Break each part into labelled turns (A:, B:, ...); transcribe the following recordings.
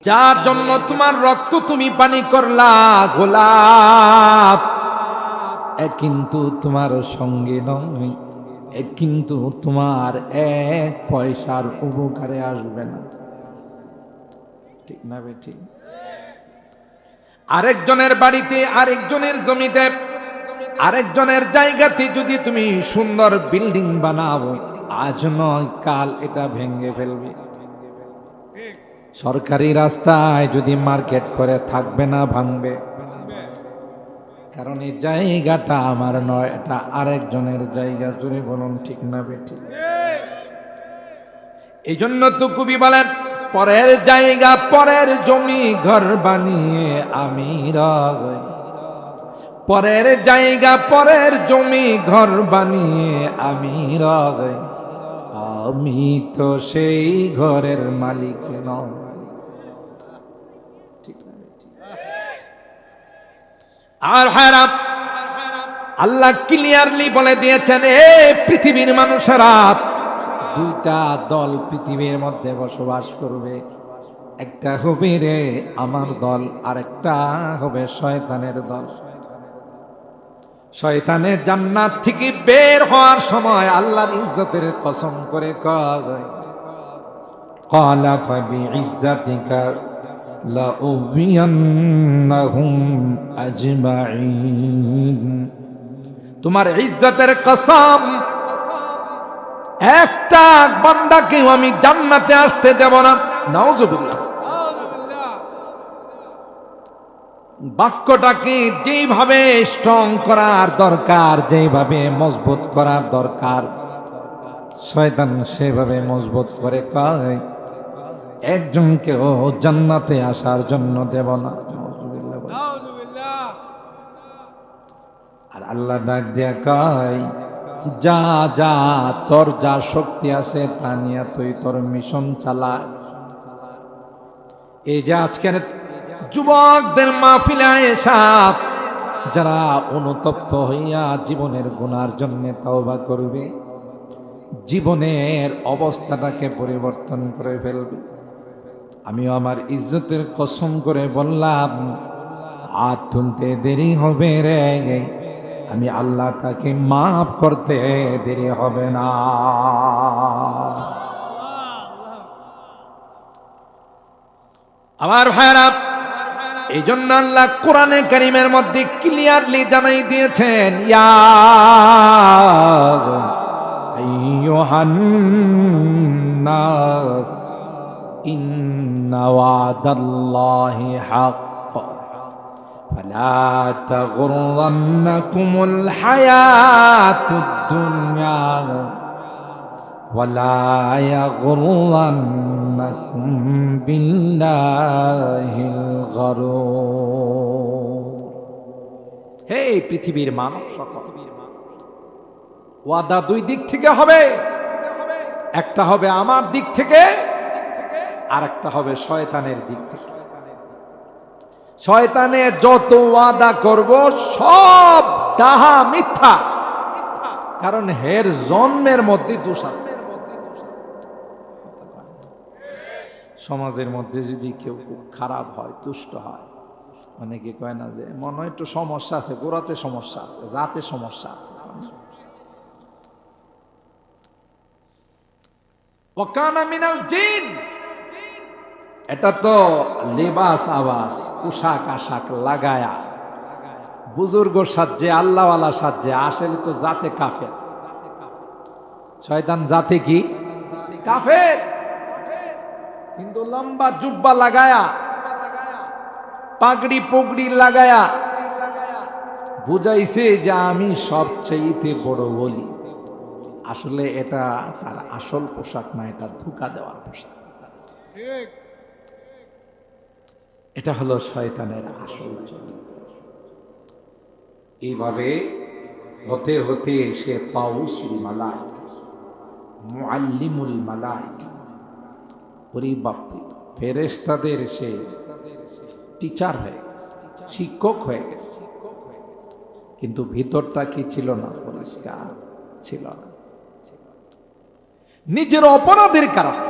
A: যার জন্য তোমার রক্ত তুমি পানি করলা গোলাপ, কিন্তু তোমার সঙ্গে নয়, কিন্তু তোমার এক পয়সার উপকারে আসবে না। ঠিক না বেটি? আরেকজনের বাড়িতে, আরেকজনের জমিতে, আরেকজনের জায়গাতে যদি তুমি সুন্দর বিল্ডিং বানাও, আজ নয় কাল এটা ভেঙে ফেলবে। সরকারি রাস্তায় যদি মার্কেট করে থাকবে না, ভাঙবে। কারণ এই জায়গাটা আমার নয়, এটা আরেকজনের জায়গা। জুড়ে বলুন ঠিক না বেটি? এই জন্য তো কবি বলেন, পরের জায়গা পরের জমি ঘর বানিয়ে আমি রই, পরের জায়গা পরের জমি ঘর বানিয়ে আমি রই, আমি তো সেই ঘরের মালিক নই। আর হারাম আল্লাহ ক্লিয়ারলি বলে দিয়েছেন, এ পৃথিবীর মানুষেরা, দুইটা দল পৃথিবীর মধ্যে বসবাস করবে। একটা হবে রে আমার দল, আর একটা হবে শয়তানের দল। শয়তানের জান্নাত থেকে বের হওয়ার সময় আল্লাহর ইজ্জতের কসম করে কয়, ক্বালা ফাবিইজ্জাতিকা লাউযিয়ান্নাহুম আজমাইন। তোমার ইজ্জতের কসম, একটা বান্দাকেও আমি জান্নাতে আসতে দেব না। নাউযুবিল্লাহ। বাক্যটাকে যেভাবে স্ট্রং করার দরকার, যেভাবে মজবুত করার দরকার, শয়তান সেভাবে মজবুত করে কয়, একজনকেও জান্নাতে আসার জন্য দেব না। আর আল্লাহ ডাক দিয়া কয়, যা যা তোর যা শক্তি আছে তা নিয়ে তুই তোর মিশন চালা। এই যে আজকের যুবকদের মাহফিলে এসা যারা অনুতপ্ত হইয়া জীবনের গুনার জন্য তওবা করবে, জীবনের অবস্থাটাকে পরিবর্তন করে ফেলবে, আমিও আমার ইজ্জতের কসম করে বললাম, হাত তুলতে দেরি হবে রে, আমি আল্লাহ তাকে মাফ করতে দেরি হবে না। আমার ভাইরা, এই জন্য আল্লাহ কোরআনে কারীমের মধ্যে ক্লিয়ারলি জানাই দিয়েছেন, ইয়া আইয়ুহান নাস ইন্না ওয়াদাল্লাহি হাক্ক ফালা তাগুররান্নাকুমুল হায়াতুদ দুনিয়া ওয়ালা ইয়াগুররান্নাকুম বিল্লাহিল গারুর। হে পৃথিবীর মানব সকল, ওয়াদা দুই দিক থেকে হবে। একটা হবে আমার দিক থেকে, আর একটা হবে শয়তানের দিক থেকে। শয়তানে যত ওয়াদা করব সব ডাহা মিথ্যা, কারণ হের জন্মের মধ্যে দোষ আছে। সমাজের মধ্যে যদি কেউ খুব খারাপ হয়, দুষ্ট হয়, অনেকে কয় না যে মনে হয় একটু সমস্যা আছে, গোড়াতে সমস্যা আছে, জাতে সমস্যা আছে। ওয়াকানা মিনাল জিন, এটা তো লেবাস আবাস, পোশাক আশাক লাগায়া বুজুর্গ সাজে, আল্লাহওয়ালা সাজে, আসলে তো জাতে কাফের। শয়তান জাতে কি? কাফের। কিন্তু লম্বা জুব্বা লাগায়া, পাগড়ি পগড়ি লাগায়া বুঝাইছে যে আমি সবচেয়ে বড় বলি। আসলে এটা তার আসল পোশাক না, এটা ধোঁকা দেওয়ার পোশাক। এটা হলো শয়তানের আসল চরিত্র। এইভাবে হতে হতে সে তাউসুল মালাইকা, মুআল্লিমুল মালাইকা, পরিবাপ্তি ফেরেশতাদের সে টিচার হয়ে গেছে, শিক্ষক হয়ে গেছে। কিন্তু ভিতরটা কি ছিল না? পরিষ্কার ছিল না। নিজের অপরাধের কারণে,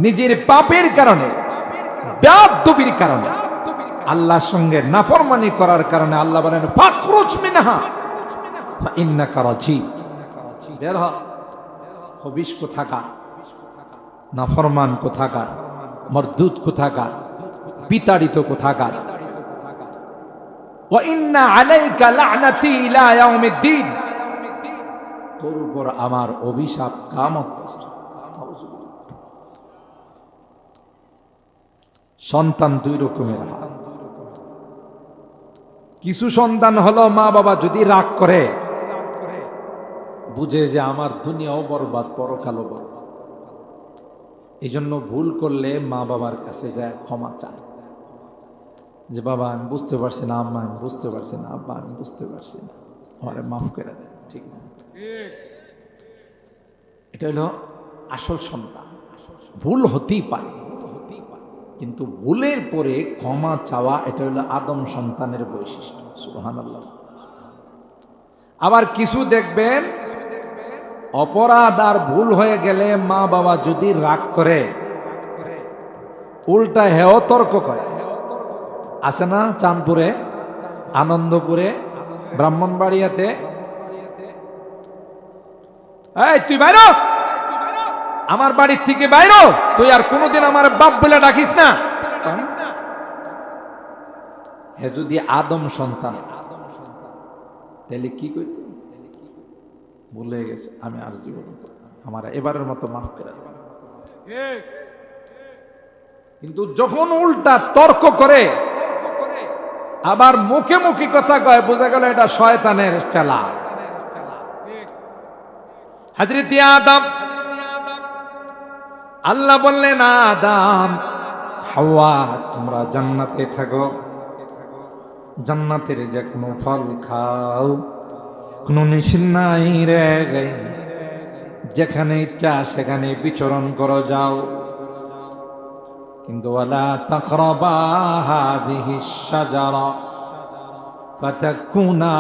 A: নিজের পাপের কারণে বেয়াদবির কারণে, আল্লাহর সঙ্গে নাফরমানি করার কারণে আল্লাহ বলেন ফাখরুজ মিনহা ফাইন্নাকা রাজিম, বের হ। খবিশ কোথাকার, নাফরমান কোথাকার, মরদুদ কোথাকার, বিতাড়িত কোথাকার। ওয়া ইন্না আলাইকা লা'নাতি ইলা ইয়াউমিদ্দিন, তোর উপর আমার অভিশাপ কিয়ামত পর্যন্ত। সন্তান দুই রকমের হয়। কিছু সন্তান হলো মা বাবা যদি রাগ করে, বুঝে যে আমার দুনিয়াও বরবাদ পরকালও বরবাদ, এই জন্য ভুল করলে মা বাবার কাছে যায় ক্ষমা চায়, যে বাবা আমি বুঝতে পারছি না, আম্মা আমি বুঝতে পারছি না, আব্বা আমি বুঝতে পারছি না, আমারে মাফ করে দেন। ঠিক না? এটা হলো আসল সন্তান। ভুল হতেই পারে, কিন্তু ভুলের পরে ক্ষমা চাওয়া এটা হলো আদম সন্তানের বৈশিষ্ট্য। সুবহানাল্লাহ। আবার কিছু দেখবেন অপরাধ আর ভুল হয়ে গেলে মা বাবা যদি রাগ করে, উল্টা হেও তর্ক করে। আছে না চাঁদপুরে, আনন্দপুরে, ব্রাহ্মণবাড়িয়াতে, এই তুই বাইরো, আমার বাড়ির থেকে বাইরো, তুই আর কোনোদিন আমার বাপ বলে ডাকিস না। হে যদি আদম সন্তান, তাহলে কি কইত? ভুলে গেছে, আমি আর জীবন আমার এবারের মতো মাফ করে দেব। কিন্তু যখন উল্টা তর্ক করে, আবার মুখে মুখে কথা কয়, বোঝা গেল এটা শয়তানের চালা। হযরত আদম, আল্লাহ বললেন আদম হাওয়া তোমরা জান্নাতে থাকো, জান্নাতের যে কোনো ফল খাও, কোনো নিষেধ নাই রে, যেখানে ইচ্ছা সেখানে বিচরণ করো যাও, কিন্তু ওয়ালা তাকরাবা হাযিহিশ শাজারা ফাতাকুনা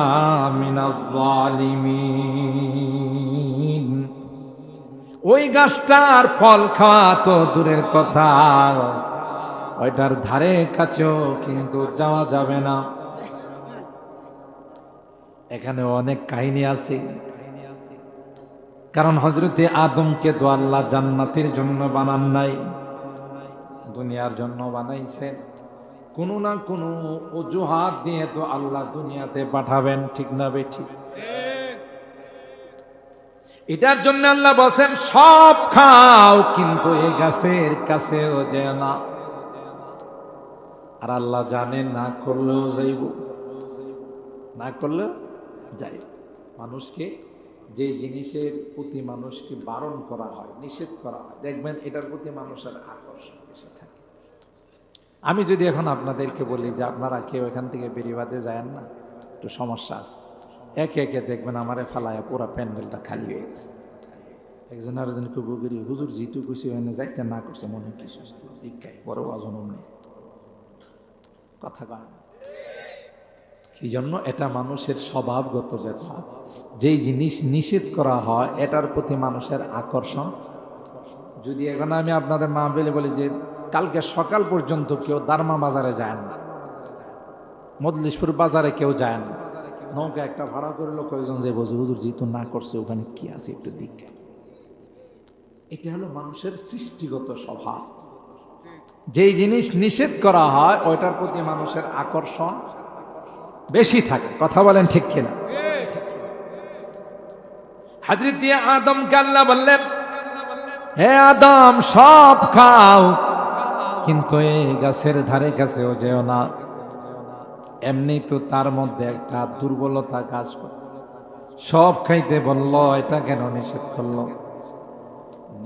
A: মিনাজ জালিমিন। ওই গাছটার ফল খাওয়া তো দূরের কথা, ওইটার ধারে কাছেও কিন্তু যাওয়া যাবে না। এখানে অনেক কাহিনী আছে, কারণ হযরতে আদমকে তো আল্লাহ জান্নাতের জন্য বানান নাই, দুনিয়ার জন্য বানাইছে। কোনো না কোনো অজুহাত দিয়ে তো আল্লাহ দুনিয়াতে পাঠাবেন, ঠিক না বেঠিক? এটার জন্য আল্লাহ বলেন সব খাও, কিন্তু এই গাছের কাছেও যেও না। আর আল্লাহ জানে না করলেও যাইব, না করলেও যাইব। মানুষকে যে জিনিসের প্রতি মানুষকে বারণ করা হয়, নিষেধ করা হয়, দেখবেন এটার প্রতি মানুষের আকর্ষণ বেশি থাকে। আমি যদি এখন আপনাদেরকে বলি যে আপনারা কেউ এখান থেকে বেরিবাদে যায়েন না, একটু সমস্যা আছে, একে একে দেখবেন আমারে ফালায় পুরা প্যান্ডেলটা খালি হয়ে গেছে। একজন আরেকজনকে বগিরি হুজুর জিতু খুশি হয়ে যাইতে না করছে, মনে কিছু শিক্ষায় বড় অজনম নেই কথা কয়। কি জন্য? এটা মানুষের স্বভাবগত ব্যাপার। যেই জিনিস নিষেধ করা হয় এটার প্রতি মানুষের আকর্ষণ। যদি এখন আমি আপনাদের মা বলি যে কালকে সকাল পর্যন্ত কেউ দারমা বাজারে যায় না, মজলিশপুর বাজারে কেউ যায় না, নৌকা একটা ভাড়া করলো, কয়েকজন যে বলছে হুজুর জিতু না করছে, ওখানে কি আছে একটু দিক। এটা হলো মানুষের সৃষ্টিগত স্বভাব। যেই জিনিস নিষেধ করা হয় ওইটার প্রতি মানুষের আকর্ষণ বেশি থাকে। কথা বলেন ঠিক কিনা? হযরত আদমকে আল্লাহ বললেন হে আদম সব খাও, কিন্তু এই গাছের ধারে কাছেও যেও না। এমনি তো তার মধ্যে একটা দুর্বলতা কাজ করে, সব খাইতে বলল, এটা কেন নিষেধ করলো?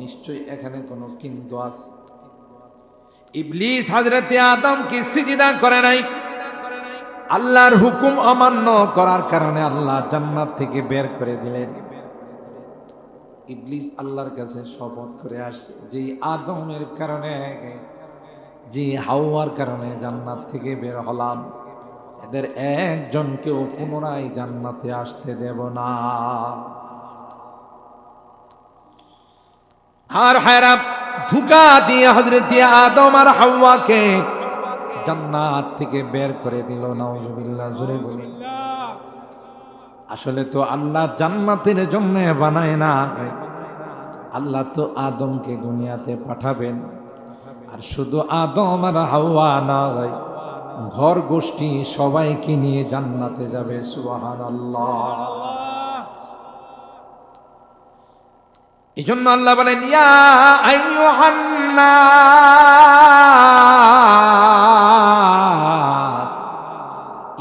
A: নিশ্চয়ই এখানে কোনো কিন্তু আছে। ইবলিস হযরত আদমকে সিজদা করে নাই, আল্লাহর হুকুম অমান্য করার কারণে আল্লাহ জান্নাত থেকে বের করে দিলেন। ইবলিস আল্লাহর কাছে শপথ করে আসছে যে আদমের কারণে, যে হাওয়ার কারণে জান্নাত থেকে বের হলাম, এদের একজনকেও পুনরায় জান্নাতে আসতে দেব না। আর হায়রাম ধোঁকা দিয়ে হযরত আদম আর হাওয়াকে জান্নাত থেকে বের করে দিল। নাউজুবিল্লাহ, জোরে বলি। আসলে তো আল্লাহ জান্নাতের জন্য বানায় না, আল্লাহ তো আদমকে দুনিয়াতে পাঠাবেন। আর শুধু আদম আর হাওয়া না, ঘর গোষ্ঠী সবাইকে নিয়ে জান্নাতে যাবে। সুবহানাল্লাহ। এই জন্য আল্লাহ বলেন, ইয়া আইয়ুহান নাস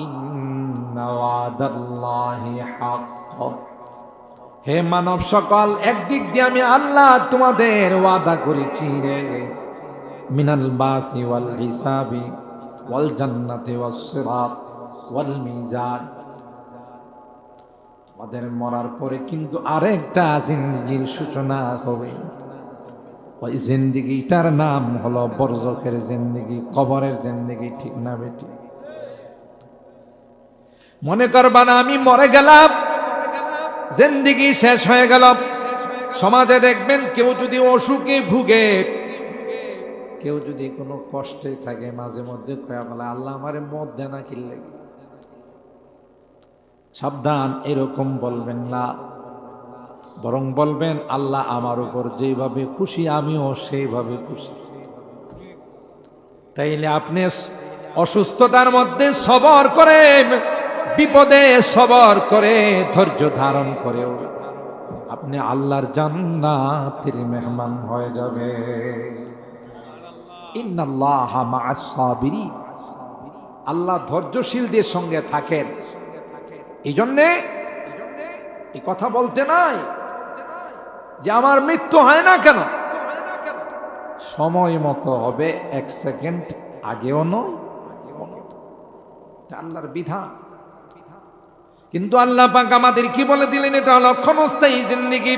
A: ইন্না ওয়াদাল্লাহি হক। হে মানব সকল, একদিক দিয়ে আমি আল্লাহ তোমাদের ওয়াদা করেছি রে, মিনাল বাসি ওয়াল হিসাবি ওয়াল জান্নাতি ওয়াস সিরাত ওয়াল মিজান। আমাদের মরার পরে কিন্তু আরেকটা জিন্দেগির সূচনা হবে। ওই জিন্দেগিটার নাম হলো বরজখের জিন্দেগি, কবরের জিন্দেগি। ঠিক না বেটি? মনে করবা না আমি মরে গেলাম, জিন্দেগি শেষ হয়ে গেল। সমাজে দেখবেন কেউ যদি অসুখে ভুগে, কেউ যদি কোনো কষ্টে থাকে, মাঝে মধ্যে কয়া বলে আল্লাহ আমারে মত দেয় না কিল্লে। সাবধান, এরকম বলবেন না, বরং বলবেন আল্লাহ আমার উপর যেভাবে খুশি আমিও সেইভাবে খুশি। তাইলে আপনি অসুস্থতার মধ্যে সবর করে, বিপদে সবর করে, ধৈর্য ধারণ করেও আপনি আল্লাহর জান্নাতের মেহমান হয়ে যাবে। ইন্নাল্লাহা মা'আস সাবিরিন, আল্লাহ ধৈর্যশীলদের সঙ্গে থাকেন। এই জন্যে এই কথা বলতে নাই যে আমার মৃত্যু হয় না কেন, সময় মতো হবে, এক সেকেন্ড আগেও নয়, আল্লাহর বিধান। কিন্তু আল্লাহ পাক আমাদের কি বলে দিলেন, এটা হলো ক্ষণস্থায়ী জিন্দেগি,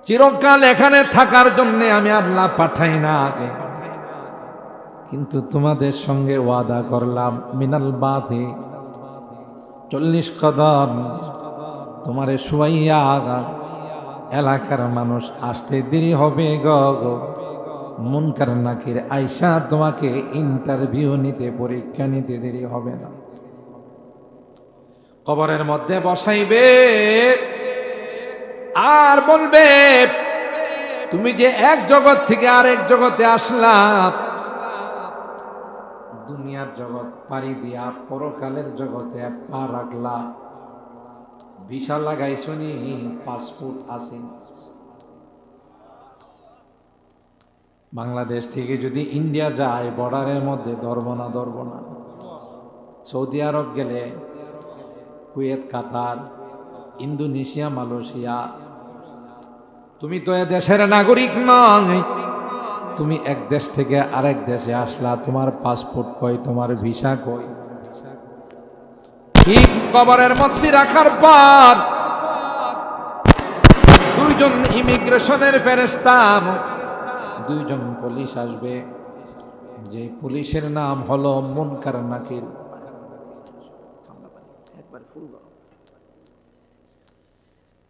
A: চিরকাল এখানে থাকার জন্য আমি আল্লাহ পাঠাই না। কিন্তু তোমাদের সঙ্গে ওয়াদা করলাম, মিনাল বাথি 40 কদম তোমারে শুয়াইয়া এলাকার মানুষ আসতে দেরি হবে গো। মুনকার নাকির আয়সা তোমাকে ইন্টারভিউ নিতে, পরীক্ষা নিতে দেরি হবে না। কবরের মধ্যে বসাইবে আর বলবে তুমি যে এক জগৎ থেকে আরেক জগতে আসলা, দুনিয়ার জগৎ পাড়ি দিয়া পরকালের জগতে পা রাখলা, ভিসা লাগাইছনি, পাসপোর্ট আছে। বাংলাদেশ থেকে যদি ইন্ডিয়া যায়, বর্ডারের মধ্যে ধরবো না, সৌদি আরব গেলে, কুয়েত, কাতার, ইন্দোনেশিয়া, মালয়েশিয়া, তুমি তো এ দেশের নাগরিক নয়, তুমি এক দেশ থেকে আরেক দেশে আসলা, তোমার পাসপোর্ট কই, তোমার ভিসা কই? ঠিক কবরের মধ্যে রাখার পর দুইজন ইমিগ্রেশনের ফেরেশতা, দুইজন পুলিশ আসবে, যে পুলিশের নাম হলো মুনকার নাকির।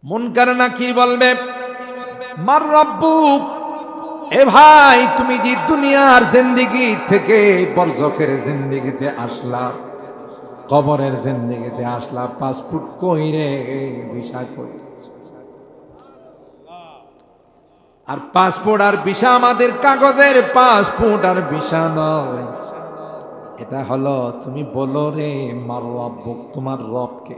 A: মুনকার নাকির বলবে, মার রব্বুক, এ ভাই তুমি যে দুনিয়ার জিন্দেগি থেকে বরজখের জিন্দেগিতে আসলা, কবরের জিন্দেগিতে আসলা, পাসপোর্ট কই রে, ভিসা কই? আর পাসপোর্ট আর ভিসা আমাদের কাগজের পাসপোর্ট আর ভিসা নয়, এটা হলো তুমি বলো রে মার রব্বুক, তোমার রবকে।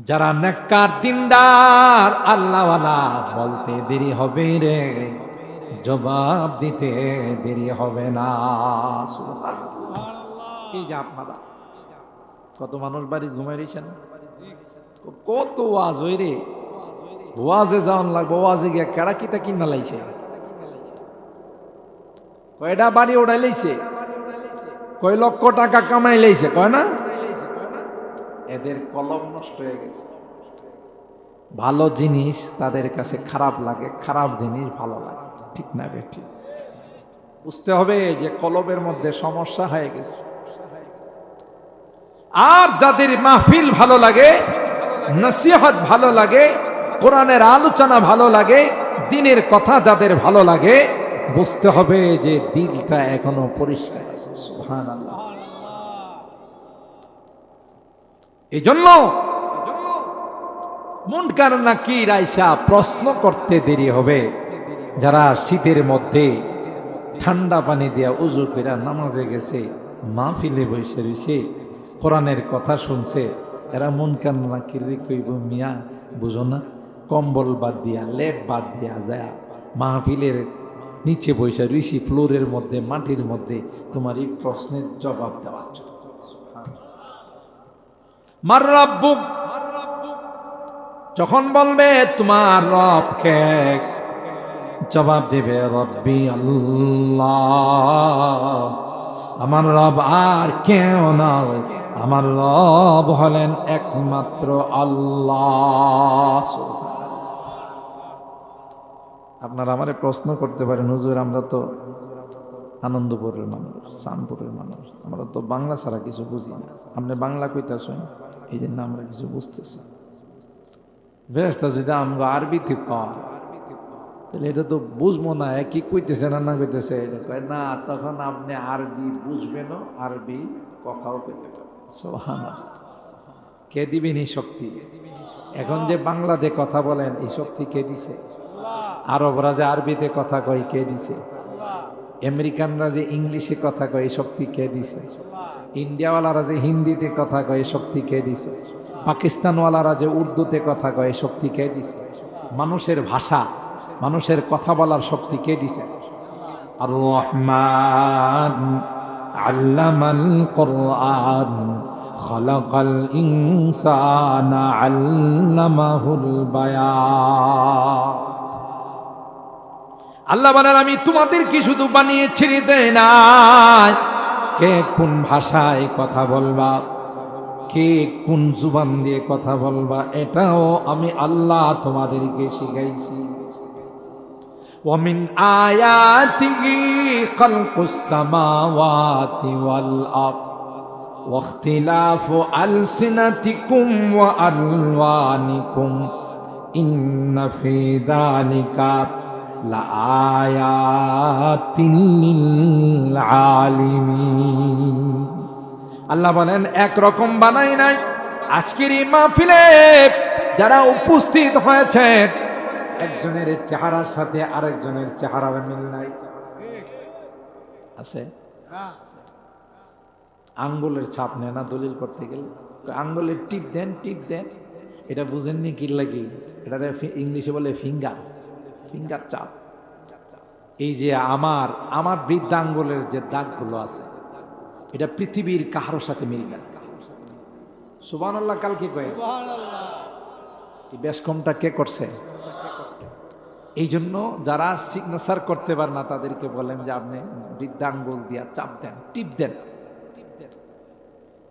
A: যারা নেককার দিনদার আল্লাহওয়ালা, বলতে দেরি হবে রে, জবাব দিতে দেরি হবে না। এই যে আপনারা কত মানুষ বাড়ি ঘুমাই রয়েছেন, কত ওয়াজ হই রে, ওয়াজে যাওয়ান লাগবো, ওয়াজে গিয়া কেড়া কিতা কিনা লাইছে, কয়টা বাড়ি ওড়াই লাইছে, কয় লক্ষ টাকা কামাই লাইছে, কয় না? এদের কলম নষ্ট হয়ে গেছে। ভালো জিনিস তাদের কাছে খারাপ লাগে, খারাপ জিনিস ভালো লাগে। ঠিক না বেঠিক? বুঝতে হবে যে কলবের মধ্যে সমস্যা হয়ে গেছে। আর যাদের মাহফিল ভালো লাগে, নসিহত ভালো লাগে, কোরআনের আলোচনা ভালো লাগে, দ্বীনের কথা যাদের ভালো লাগে, বুঝতে হবে যে দিলটা এখনো পরিষ্কার আছে। সুবহানাল্লাহ। এই জন্য মুনকার নাকির আইসা প্রশ্ন করতে দেরি হবে। যারা শীতের মধ্যে ঠান্ডা পানি দিয়া উজু করে নামাজে গেছে, মাহফিলে বসে রয়েছে, কোরআনের কথা শুনছে, এরা মুনকার নাকির কইব, মিয়া বুঝো না, কম্বল বাদ দিয়া লেপ বাদ দিয়া যায় মাহফিলের নিচে বসে রয়েছি, ফ্লোরের মধ্যে, মাটির মধ্যে, তোমার এই প্রশ্নের জবাব দেওয়ার জন্য। মার রাব্বুক, যখন বলবে তোমার রব কে, জবাব দেবে রব্বি আল্লাহ, আমার রব আর কেউ নয়, আমার রব হলেন একমাত্র আল্লাহ। আপনারা আমারে প্রশ্ন করতে পারেন, হুজুর আমরা তো আনন্দপুরের মানুষ, শানপুরের মানুষ, আমরা তো বাংলা ছাড়া কিছু বুঝি না, আপনি বাংলা কইতাছেন, এই জন্য আমরা কিছু বুঝতেছি। ফেরেশতা যদি আমগো আরবিতে কয় তাহলে এটা তো বুঝবো না, কি কইতেছে না না কইতেছে, এটা কয় না, তখন আপনি আরবি বুঝবেন, আরবি কথাও কইতে পারবেন। সুবহানাল্লাহ। কে দিবেন এই শক্তি? এখন যে বাংলাতে কথা বলেন, এই শক্তি কে দিছে? আরবরা যে আরবিতে কথা কয়, কে দিছে? আমেরিকানরা যে ইংলিশে কথা কয়, এই শক্তি কে দিছে? ইন্ডিয়াওয়ালারা যে হিন্দিতে কথা কয়, এই শক্তি কে দিছে? পাকিস্তানওয়ালারা যে উর্দুতে কথা কয়, এই শক্তি কে দিছে? মানুষের ভাষা, মানুষের কথা বলার শক্তি কে দিছে? আর রহমান আল্লামাল কুরআন খালাকাল ইনসানা আল্লামাহুল বায়ান। আল্লাহ বলেন, আমি তোমাদেরকে শুধু বানিয়ে ছেড়ে দেই নাই, কে কোন ভাষায় কথা বলবা, কে কোন জুবান দিয়ে কথা বলবা, এটাও আমি আল্লাহ তোমাদেরকে শিখাইছি। ওয়ামিন আয়াতিহি খালকুস সামাওয়াতি ওয়াল আরদ ওয়াখতিলাফু আলসিনাতিকুম ওয়া আলওয়ানিকুম ইন্না ফি যালিকা লাআয়াতিন লিল আলিমিন। আল্লাহ বলেন, একরকম বানাই নাই। আজকের এই মাহফিলে যারা উপস্থিত হয়েছে, একজনের চেহারার সাথে আরেকজনের চেহারার মিল নাই, আছে? আঙ্গুলের ছাপ নেয় না দলিল করতে গেলে, আঙ্গুলের টিপ দেন, টিপ দেন, এটা বুঝেননি কি লাগে? এটা ইংলিশে বলে ফিঙ্গার, ফিঙ্গার চাপ। এই যে আমার বৃদ্ধ আঙ্গুলের যে দাগগুলো আছে, এটা পৃথিবীর কাহারোর সাথে মিলবে না। সুবহানাল্লাহ। কালকে কয়ে এই বেশকমটা কে করছে? এই জন্য যারা সিগনেচার করতে পারে না, তাদেরকে বলেন যে আপনি বৃদ্ধ আঙ্গুল দিয়া চাপ দেন, টিপ দেন।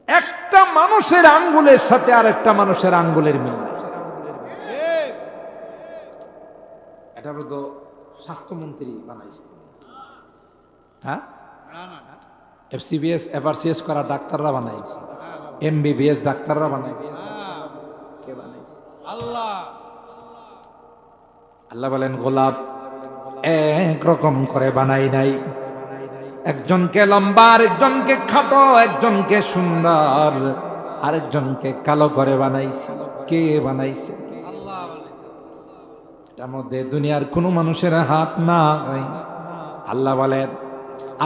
A: একটা মানুষের আঙ্গুলের সাথে আর একটা মানুষের আঙ্গুলের মিল নাই। এটা তো স্বাস্থ্যমন্ত্রী বানাইছে, হ্যাঁ? এফসিবিএস এফআরসিএস করা ডাক্তাররা বানাইছে, এমবিবিএস ডাক্তাররা বানাইছে। কে বানাইছে? আল্লাহ। আল্লাহ বলেন, গোলাপ একরকম করে বানাই নাই। একজনকে লম্বা, আরেকজনকে খাটো, একজনকে সুন্দর, আরেকজনকে কালো করে বানাইছি। কে বানাইছে? আল্লাহ। এটার মধ্যে দুনিয়ার কোনো মানুষের হাত নাই। আল্লাহ বলেন,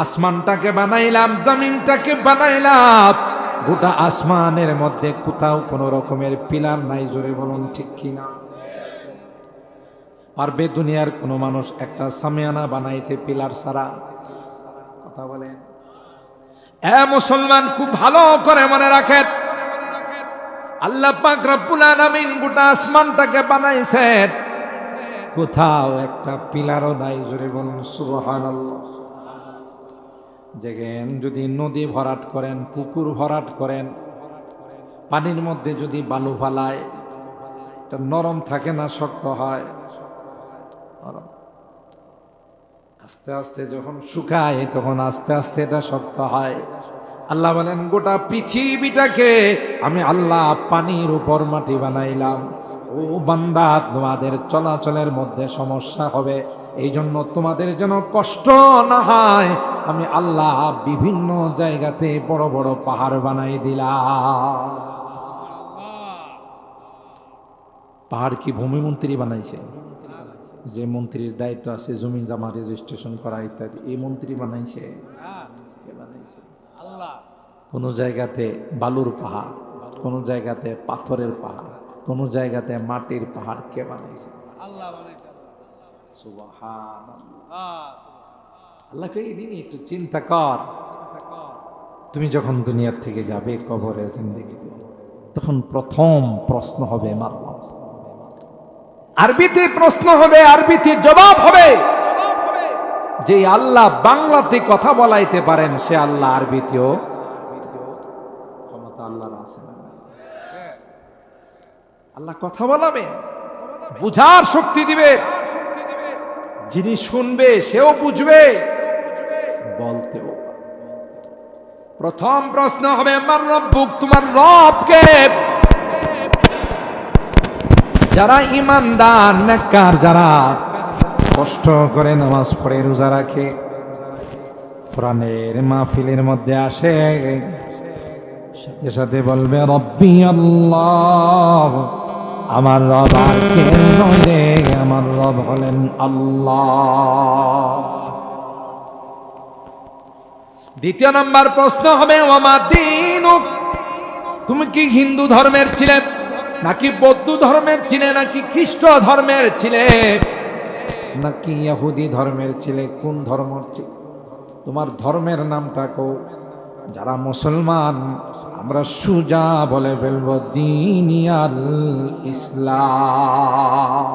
A: আসমানটাকে বানাইলাম, জমিনটাকে বানাইলাম, গোটা আসমানের মধ্যে কোথাও কোনো রকমের পিলার নাই। জোরে বলুন ঠিক কিনা? পারবে দুনিয়ার কোনো মানুষ একটা সামিয়ানা বানাইতে পিলার ছাড়া? কথা বলেন। এ মুসলমান, খুব ভালো করে মনে রাখেন, আল্লাহ পাক রব্বুল আলামিন গোটা আসমানটাকে বানাইছেন, কোথাও একটা পিলারও নাই। জোরে বলুন সুবহানাল্লাহ। দেখেন, যদি নদী ভরাট করেন, পুকুর ভরাট করেন, পানির মধ্যে যদি বালু ফালায়, এটা নরম থাকে না শক্ত হয়? নরম। আস্তে আস্তে যখন শুকায় তখন আস্তে আস্তে এটা শক্ত হয়। আল্লাহ বলেন গোটা পৃথিবীটাকে আমি আল্লাহ পানির উপর মাটি বানাইলাম। ও বান্দা, তোমাদের চলাচলের মধ্যে সমস্যা হবে, এই জন্য তোমাদের যেন কষ্ট না হয় আমি আল্লাহ বিভিন্ন জায়গাতে বড় বড় পাহাড় বানাই দিলাম। পাহাড় কি ভূমিমন্ত্রী বানাইছে? যে মন্ত্রীর দায়িত্ব আছে জমি জমা রেজিস্ট্রেশন করা ইত্যাদি, এই মন্ত্রী বানাইছে? কে বানাইছে? আল্লাহ। কোন জায়গাতে বালুর পাহাড়, কোন জায়গাতে পাথরের পাহাড়, কোন জায়গাতে মাটির পাহাড়, কে বানাইছে? আল্লাহ বানাইছে। সুবহানাল্লাহ। আল্লাহকে এই দিনই একটু চিন্তা কর। তুমি যখন দুনিয়ার থেকে যাবে কবরে জিন্দেগিতে, তখন প্রথম প্রশ্ন হবে মার রব। আরবিতে প্রশ্ন হবে, আরবিতে জবাব হবে। যে আল্লাহ বাংলাতে কথা বলাইতে পারেন সে আল্লাহ আরবিতেও ক্ষমতা আল্লাহর আছে না? আল্লাহ কথা বলাবে, বুঝার শক্তি দিবে, যিনি শুনবে সেও বুঝবে, বলতেও। প্রথম প্রশ্ন হবে মার রব্বুক, তোমার রবকে। যারা ইমানদার নেককার, যারা কষ্ট করে নামাজ পড়ে রোজা রাখে, কোরআনের মাহফিলের মধ্যে আসে, সাথে সাথে বলবে রব্বি আল্লাহ, আমার রব আর কে নয় রে, আমার রব হলেন আল্লাহ। দ্বিতীয় নাম্বার প্রশ্ন হবে ওমা দীনুক, তুমি কি হিন্দু ধর্মের ছিলে, নাকি বৌদ্ধ ধর্মের ছিলে, নাকি খ্রিস্ট ধর্মের ছিলে, নাকি ইহুদি ধর্মের ছিলে? কোন ধর্ম ছিলে? তোমার ধর্মের নামটা কো। যারা মুসলমান আমরা সুজা বলে ফেলবো দীনিয়াল ইসলাম।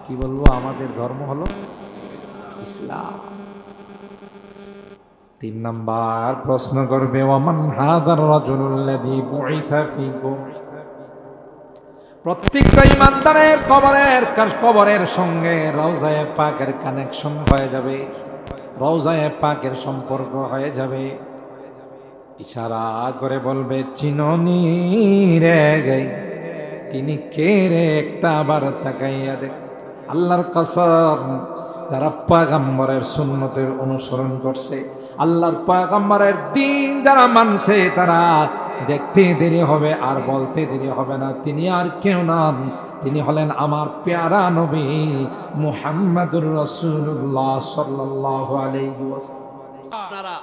A: কি বলবো? আমাদের ধর্ম হলো ইসলাম। তিন নাম্বার প্রশ্ন করবে ওয়ামান হাদার রাজুলুল্লাযী বুইসা ফীকুম। প্রত্যেকটা ইমানদারের কবরের সঙ্গে রওজায়ে পাকের কানেকশন হয়ে যাবে, রওজায়ে পাকের সম্পর্ক হয়ে যাবে। ইশারা করে বলবে চিননি রে, তিনি কে রে, একটা আবার তাকাইয়া দেখ। আল্লাহর কসম, যারা পয়গম্বরের সুন্নতের অনুসরণ করছে, আল্লাহর পয়গম্বরের দিন যারা মানছে, তারা দেখতে দেরি হবে আর বলতে দেরি হবে না, তিনি আর কেউ নন, তিনি হলেন আমার প্যারা নবী মুহাম্মাদুর রাসূলুল্লাহ সাল্লাল্লাহু আলাইহি ওয়াসাল্লাম।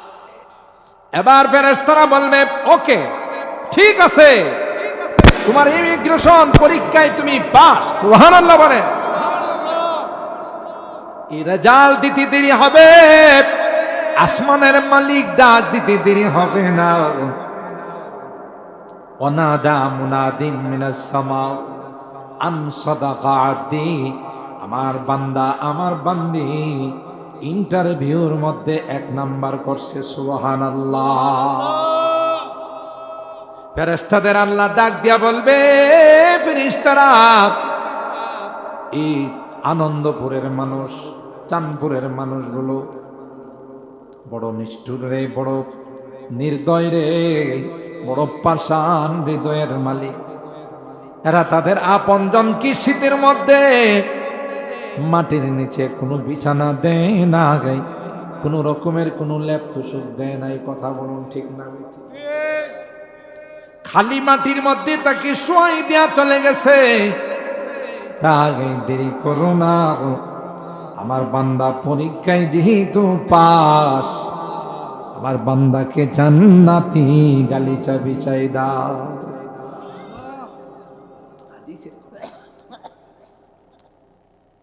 A: এবার ফেরেশতারা বলবে ওকে, ঠিক আছে, তোমার ইমিগ্রেশন পরীক্ষায় তুমি পাস। সুবহানাল্লাহ বলে। রেজাল্ট দিতে দেরি হবে, আসমানের মালিক ডাক দিতে দেরি হবে না। ওয়ানাদা মুনাদিন মিনাস সামা আন সাদাকা আবদি, আমার বান্দা আমার বান্দি ইন্টারভিউর মধ্যে 1 নাম্বার করছে। সুবহানাল্লাহ। ফেরেশতাদের আল্লাহ ডাক দিয়া বলবে ফেরেশতারা, এই আনন্দপুরের মানুষ, চাঁদপুরের মানুষগুলো বড় নিষ্ঠুর রে, বড় নির্দয় রে, বড় পাষাণ হৃদয়ের মালিক। এরা তাদের আপনজন কি শীতের মধ্যে মাটির নিচে কোনো বিছানা দেয় না, গাই কোনো রকমের কোনো লেপ তুষক দেয় নাই। কথা বলুন ঠিক না? খালি মাটির মধ্যে তাকে শোয়াই দেয়া চলে গেছে। তাই দেরি করো না, আমার বান্দা পরীক্ষায় যেহেতু পাস, আমার বান্দাকে জান্নাতি গালিচা বিছাই দাও।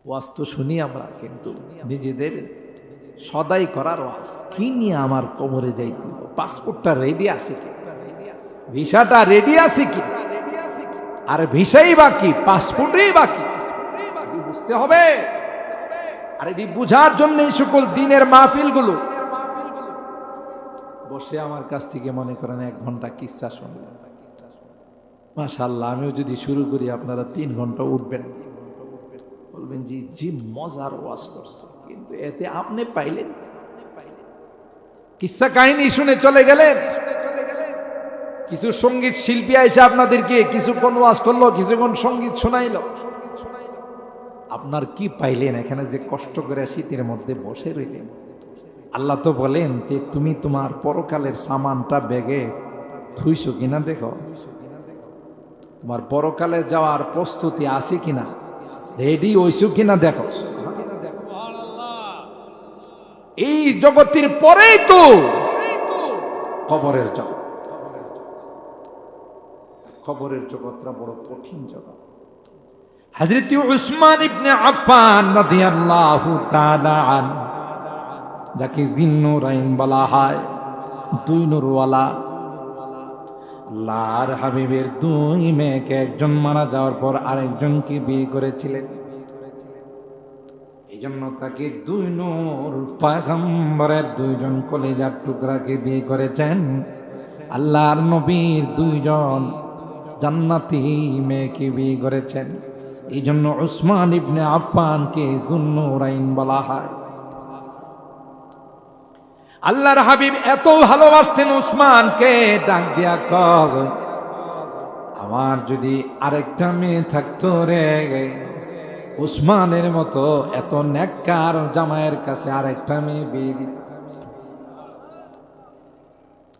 A: ওয়াজ তো শুনি আমরা, কিন্তু নিজেদের সদাই করার ওয়াজ কি নিয়ে আমার কবরে যাইতে, পাসপোর্টটা রেডি আছে কি, ভিসাটা রেডি আছে কি, আর ভিসাই বাকি, পাসপোর্টই বাকি, বুঝতে হবে। আর এটি বুঝার জন্য এই সকল দিনের মাহফিলগুলো বসে আমার কাছ থেকে মনে করেন 1 ঘন্টা কিচ্ছা শুনলেন, মাশাআল্লাহ। আমিও যদি শুরু করি আপনারা 3 ঘন্টা উঠবেন, বলবেন জি জি মজার ওয়াজ করছে, কিন্তু এতে আপনি পাইলেন কিসসা কাহিনী শুনে চলে গেলেন। কিছু সঙ্গীত শিল্পী এসে আপনাদেরকে কিছুক্ষণ ওয়াজ করলো, কিছুক্ষণ সঙ্গীত শোনাইলো, আপনার কি পাইলেন? এখানে যে কষ্ট করে শীতের মধ্যে বসে রইলেন। আল্লাহ তো বলেন যে তুমি তোমার পরকালের সামানটা ব্যাগে থুইছো কিনা দেখো, তোমার পরকালে যাওয়ার প্রস্তুতি আছে কিনা, রেডি হইছো কিনা দেখো। এই জগতের পরেই তো কবরের জগৎ। কবরের জগৎটা বড় কঠিন জগৎ। হযরত উসমান ইবনে আফফান রাদিয়াল্লাহু তাআলা আনহু, যাকে যিন্নুরাইন বলা হয়, দুই নূরওয়ালা, আল্লাহর হাবিবের দুই মেয়েকে একজন মারা যাওয়ার পর আরেকজনকে বিয়ে করেছিলেন। এই জন্য তাকে দুই নূর পয়গম্বরের দুইজন কলিজার টুকরাকে বিয়ে করেছেন। আল্লাহর নবীর দুইজন জান্নাতি মেয়েকে বিয়ে করেছেন। এই জন্য উসমান ইবনে আফফানকে যুন্নুরাইন বলা হয়। আল্লাহর হাবিব এত ভালোবাসতেন উসমানকে, ডাক দিয়া কর, আমার যদি আরেকটা মেয়ে থাকতো রে, উসমানের মতো এত নেককার জামাইয়ের কাছে আরেকটা মেয়ে বিয়ে দিত।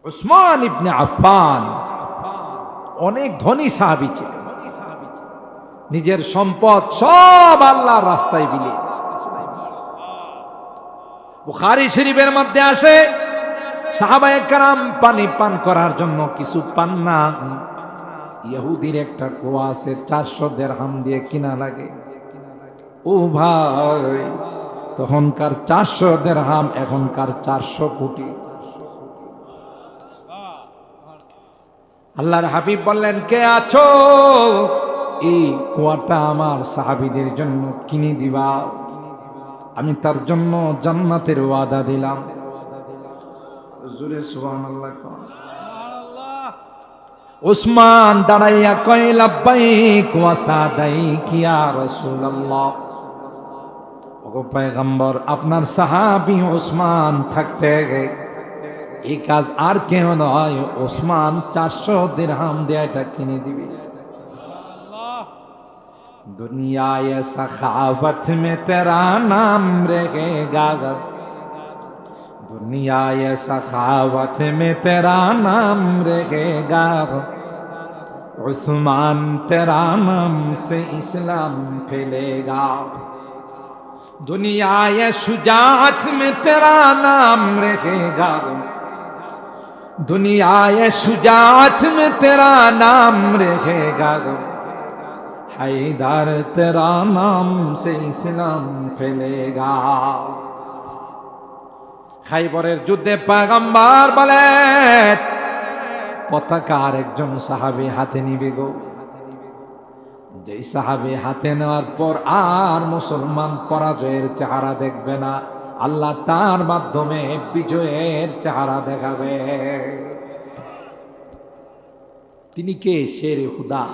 A: উসমান ইবনে আফফান অনেক ধনী সাহাবী ছিলেন, নিজের সম্পদ সব আল্লাহর রাস্তায় বিলিয়ে দিয়েছেন। বুখারী শরীফের মধ্যে আসে, সাহাবায়ে কেরাম পানি পান করার জন্য কিছু পান না। ইহুদির একটা কুয়া আছে, 400 দিরহাম দিয়ে কিনা লাগে। ও ভাই, তখনকার 400 দিরহাম এখনকার 400 কোটি। আল্লাহর হাবিব বললেন, কে আছো? এই কুয়াটা আমার সাহাবীদের জন্য কিনে দিবা, আমি তার জন্য জান্নাতের ওয়াদা দিলাম। জোরে সুবহানাল্লাহ। উসমান দাঁড়াইয়া কয়, লাব্বাইক ওয়া সাদাইক ইয়া রাসূলুল্লাহ। ওগো পয়গম্বর, আপনার সাহাবী উসমান থাকতে এই কাজ আর কেউ নয়, উসমান 400 দিরহাম দিয়ে এটা কিনে দিবে। दुनिया ये सखावत में तेरा नाम रहेगा, दुनिया ये सखावत में तेरा नाम रहेगा, उस्मान तेरा नाम से इस्लाम फैलेगा, दुनिया ये शुजाअत में तेरा नाम रहेगा, दुनिया ये शुजाअत में तेरा नाम रहेगा, हैदर तेरा नाम से इस्लाम फैलेगा। খাইবরের যুদ্ধে পয়গম্বর বলেন, পতাকা আরেকজন সাহাবী হাতে নিবে গো। যেই সাহাবী হাতে নেওয়ার পর আর মুসলমান পরাজয়ের চেহারা দেখবে না, আল্লাহ তার মাধ্যমে বিজয়ের চেহারা দেখাবে। তিনি কে? শেরে খুদা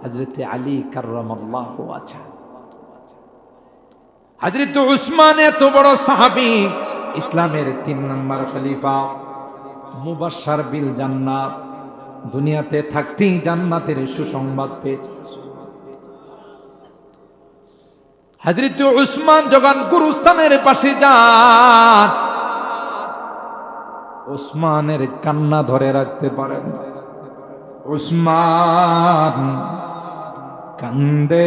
A: হযরতে আলী কাররামাল্লাহু ওয়াজহা। হযরতে উসমান এত বড় সাহাবী, ইসলামের 3 নম্বর খলিফা, মুবাশশার বিল জান্নাত, দুনিয়াতে থাকতেই জান্নাতের সুসংবাদ পেয়েছে। হযরতে উসমান যখন গুরুস্থানের পাশে যান, উসমানের কান্না ধরে রাখতে পারেন। উসমান কান্দে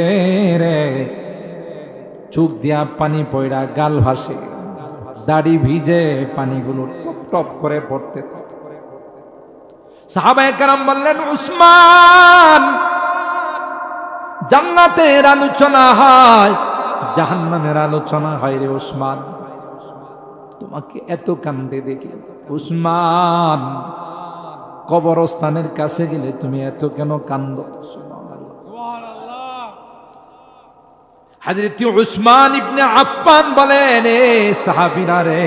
A: রে, চোখ দিয়া পানি পয়রা, গাল ভাসে, দাড়ি ভিজে, পানিগুলো টপ টপ করে পড়তে থাকে। সাহাবায়ে কেরাম বললেন, উসমান, জান্নাতের আলোচনা হয়, জাহান্নামের আলোচনা হয় রে উসমান, তোমাকে এত কান্দে দেখি। উসমান, কবরস্থানের কাছে গেলে তুমি এত কেন কান্দো? হযরত উসমান ইবনে আফফান বলেন, এ সাহাবীরা রে,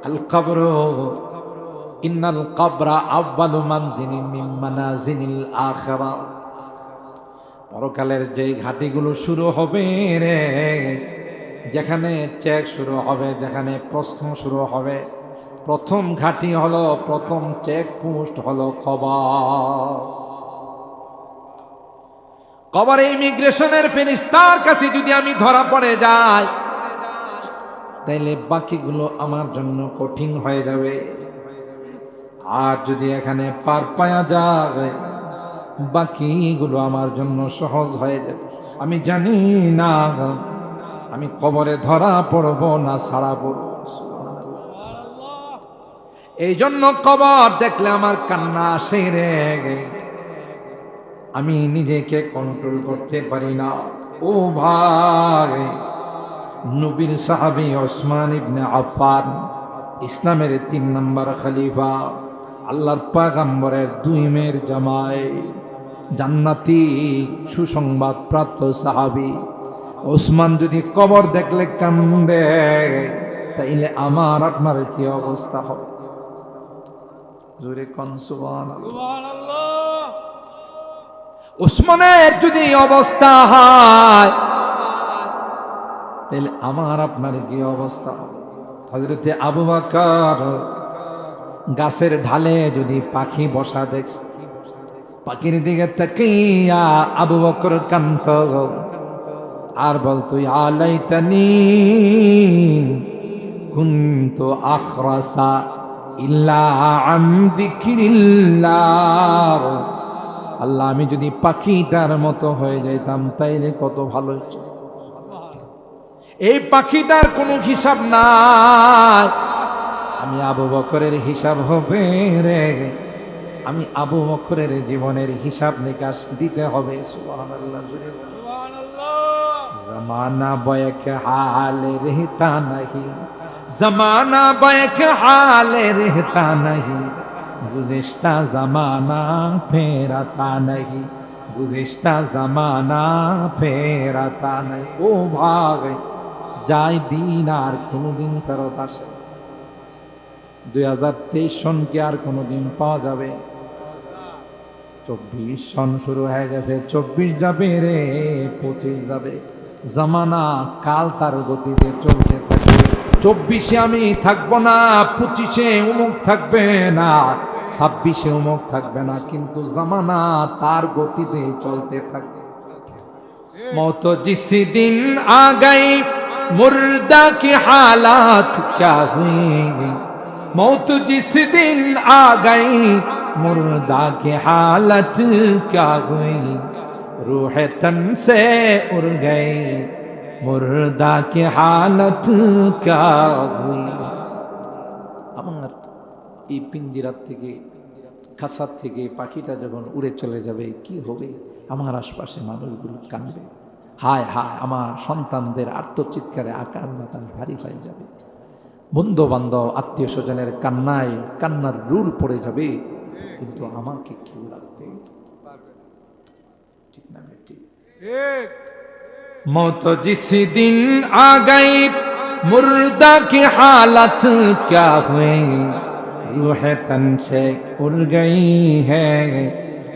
A: আল কবর ইন্নাল কবরা আউয়ালু মানজিলিন মিন মানাজিলিল আখিরা, পরকালের যে ঘাটিগুলো শুরু হবে রে, যেখানে চেক শুরু হবে, যেখানে প্রশ্ন শুরু হবে, প্রথম ঘাটি হলো, প্রথম চেক পোস্ট হলো কবর। কবরে ইমিগ্রেশনের ফেরেশতার কাছে যদি আমি ধরা পড়ে যাই, তাইলে বাকিগুলো আমার জন্য কঠিন হয়ে যাবে। আর যদি এখানে পার পায়া যায়, বাকিগুলো আমার জন্য সহজ হয়ে যাবে। আমি জানি না আমি কবরে ধরা পড়ব না ছাড়া পড়ব। এই জন্য কবর দেখলে আমার কান্না আসে রে, আমি নিজেকে কন্ট্রোল করতে পারি না। ও ভাই, নবীর সাহাবী ওসমান ইবনে আফফান, ইসলামের 3 নম্বর খলিফা, আল্লাহর পয়গম্বরের 2 মেয়ের জামাই, জান্নাতি সুসংবাদ প্রাপ্ত সাহাবী ওসমান যদি কবর দেখলে কান্দে, তাইলে আমার আপনার কি অবস্থা হবে? জোরে কোন সুবহানাল্লাহ। ওসমানের যদি অবস্থা হয়, তাহলে আমার আপনার কি অবস্থা হবে? হযরতে আবু বকর গাছের ঢালে যদি পাখি বসা দেখছে, পাখির দিকে তাকিয়া আবু বকর কান্ত আর বলতো, ইয়া লাইতানি কুনতু আখরাসা ইল্লা আন যিকরিল্লাহ। আল্লাহ, আমি যদি পাখিটার মতো হয়ে যাইতাম তাইলে কত ভালো হতো। এই পাখিটার কোনো হিসাব নাই, আমি আবু বকরের হিসাব হবে রে, আমি আবু বকরের জীবনের হিসাব নিকাশ দিতে হবে। সুবহানাল্লাহ। জমানা বয়ক হালে रहता नहीं, जमाना बैक हाल रहता नहीं, गुज़िश्ता ज़माना फिर आता नहीं, गुज़िश्ता ज़माना फिर आता नहीं। ও ভাগ, যায় দিন আর কোনোদিন ফেরত আসে। 2023 সন কি আর কোনোদিন পাওয়া যাবে? 24 সন শুরু হয়ে গেছে, 24 যাবে রে, 25 যাবে। জামানা কাল তার গতিতে চলতে থাকে। 24-এ আমি থাকবো না, 25-এ উমুক থাকবে না, 26-এ উমুক থাকবে না, কিন্তু জামানা তার গতিতে চলতে থাকবে। मौत जिस दिन आ गई मुर्दा की हालात क्या हुई, मौत जिस दिन आ गई मुर्दा की हालत क्या हुई, रूह तन से उड़ गई मुर्दा की हालत क्या हुई। আমার এই পিঞ্জিরার থেকে, খাসার থেকে পাখিটা যখন উড়ে চলে যাবে, কি হবে? আমার আশপাশে মানুষগুলো কাঁদবে, হায় হায়, আমার সন্তানদের আর্তচিৎকারে আকার বাতাস ভারী হয়ে যাবে। বন্ধু বান্ধব আত্মীয় স্বজনের কান্নায় কান্নার রুল পড়ে যাবে, কিন্তু আমাকে কেউ রাখতে ঠিক না? ঠিক। मौत जिस दिन आ गई मुर्दा की हालत क्या हुई, रूह तन से उड़ गई है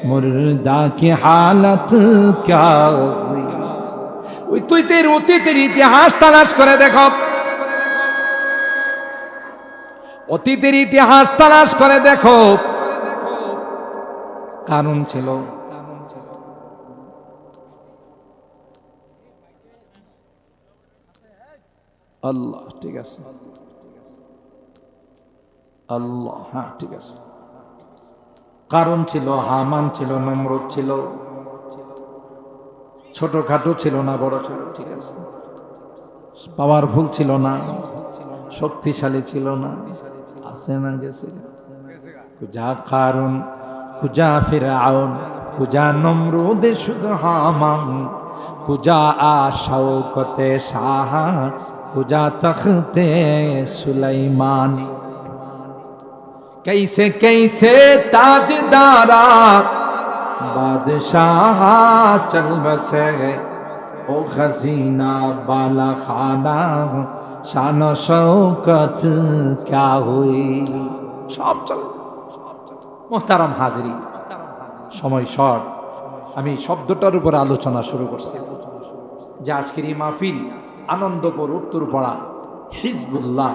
A: मुर्दा की हालत क्या हुई। ওই তুই তের অতীতের ইতিহাস তালাশ করে দেখো, অতীতের ইতিহাস তালাশ করে দেখো, কারণ ছিল আল্লাহ। ঠিক আছে, আল্লাহ, হ্যাঁ ঠিক আছে। কারণ ছিল, হামান ছিল, নমরুদ ছিল, ছোটখাটো ছিল না, বড় ছিল, ঠিক আছে। পাওয়ারফুল ছিল না, শক্তিশালী ছিল না, আছে না গেছে। কুজা কারুন, কুজা ফিরআউন, কুজা নমরুদ, শুধু হামান, কুজা শওকতে শাহ, কুজা তখতে সুলাইমান। कैसे कैसे ताजदारा बादशाह चल बसे, ओ खजीना बाला खाना शान शौकत क्या हुई। সব চলে। মোহতারাম হাজিরি, সময় শর্ট, আমি শব্দটার উপরে আলোচনা শুরু করছি যে আজকের এই মাহফিল আনন্দপুর উত্তরপাড়া হিজবুল্লাহ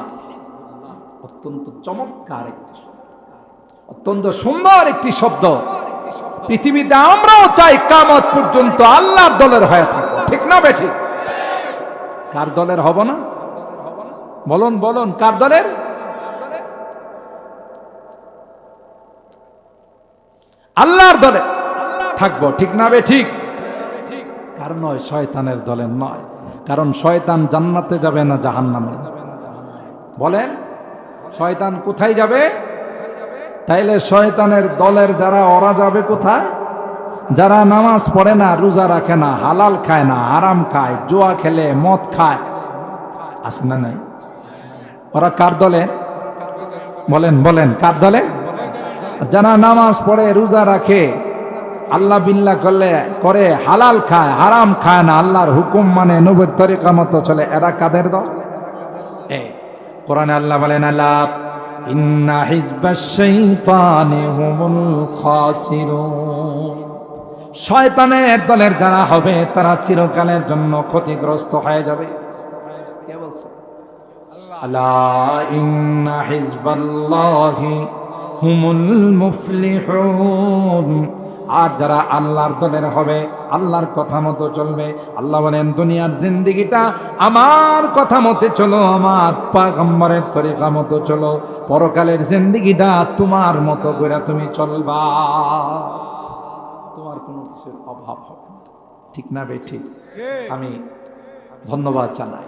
A: অত্যন্ত চমৎকার একটি অত্যন্ত সুন্দর একটি শব্দ। পৃথিবীতে আমরাও চাই কিয়ামত পর্যন্ত আল্লাহর দলের হয়ে থাকবো, ঠিক না বেঠিক? কার দলের হব না? বলুন বলুন, কার দলের? আল্লাহর দলে থাকবো, ঠিক না বেঠিক? কার নয়? শয়তানের দলের নয়। কারণ শয়তান জান্নাতে যাবে না জাহান্নামে? বলেন, শয়তান কোথায় যাবে? তাইলে শয়তানের দলের যারা, ওরা যাবে কোথায়? যারা নামাজ পড়ে না, রোজা রাখে না, হালাল খায় না, হারাম খায়, জুয়া খেলে, মদ খায়, আছে না নাই? ওরা কার দলে? বলেন বলেন, কার দলে? যারা নামাজ পড়ে, রোজা রাখে, আল্লাহ বিল্লাহ করে, হালাল খায়, হারাম খায় না, আল্লাহর হুকুম মানে, নবীর তরিকা মতো চলে, এরা কাদের দল? কোরআনে আল্লাহ বলেন, আল্লাহ ইন্না হিজবাশ শাইতানি হুমুল খাসিরুন, শয়তানের দলের যারা হবে তারা চিরকালের জন্য ক্ষতিগ্রস্ত হয়ে যাবে। কে বলছে? আল্লাহ, ইন্না হিজবাল্লাহি হুমুল মুফলিহুন, আর যারা আল্লাহর দলের হবে, আল্লাহর কথা মতো চলবে। আল্লাহ বলেন, দুনিয়ার জিন্দেগিটা আমার কথা মতে চলো, আমার পয়গম্বরের তরিকা মতো চলো, পরকালের জিন্দেগিটা তোমার মতো করে তুমি চলবা, তোমার কোনো কিছুর অভাব হবে না, ঠিক না বেঠিক? আমি ধন্যবাদ জানাই,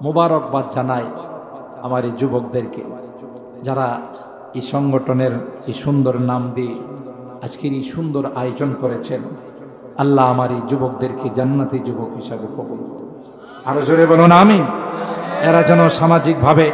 A: মোবারকবাদ জানাই আমার এই যুবকদেরকে, যারা এই সংগঠনের এই সুন্দর নাম দিয়ে আজকের এই সুন্দর আয়োজন করেছেন। আল্লাহ আমার এই যুবকদেরকে জান্নাতি যুবক হিসাবে কবুল করুন। আরো জোরে বলুন আমিন। এরা যেন সামাজিকভাবে